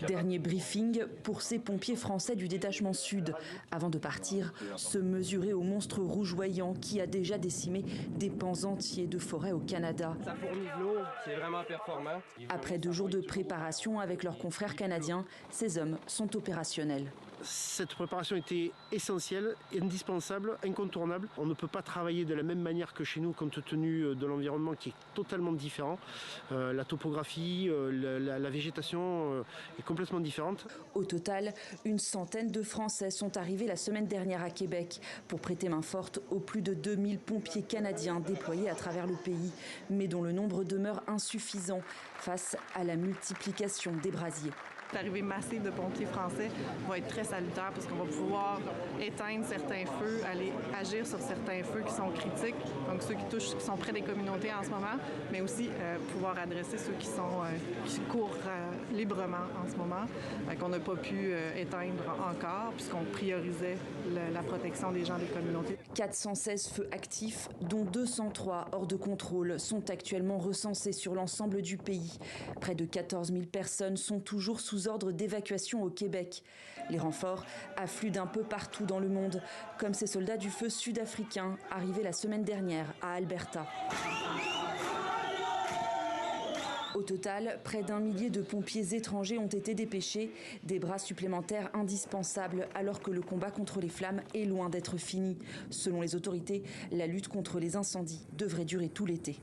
Dernier briefing pour ces pompiers français du détachement sud, avant de partir, se mesurer au monstre rougeoyant qui a déjà décimé des pans entiers de forêt au Canada. Ça fournit de l'eau, c'est vraiment performant. Après 2 jours de préparation avec leurs confrères canadiens, ces hommes sont opérationnels. Cette préparation était essentielle, indispensable, incontournable. On ne peut pas travailler de la même manière que chez nous compte tenu de l'environnement qui est totalement différent. La topographie, la végétation est complètement différente. Au total, une centaine de Français sont arrivés la semaine dernière à Québec pour prêter main forte aux plus de 2000 pompiers canadiens déployés à travers le pays, mais dont le nombre demeure insuffisant face à la multiplication des brasiers. L'arrivée massive de pompiers français va être très salutaire parce qu'on va pouvoir éteindre certains feux, aller agir sur certains feux qui sont critiques, donc ceux qui sont près des communautés en ce moment, mais aussi pouvoir adresser ceux qui courent librement en ce moment, qu'on n'a pas pu éteindre encore puisqu'on priorisait la protection des gens des communautés. 416 feux actifs, dont 203 hors de contrôle, sont actuellement recensés sur l'ensemble du pays. Près de 14 000 personnes sont toujours sous ordre d'évacuation au Québec. Les renforts affluent d'un peu partout dans le monde, comme ces soldats du feu sud-africains arrivés la semaine dernière à Alberta. Au total, près d'1 millier de pompiers étrangers ont été dépêchés, des bras supplémentaires indispensables alors que le combat contre les flammes est loin d'être fini. Selon les autorités, la lutte contre les incendies devrait durer tout l'été.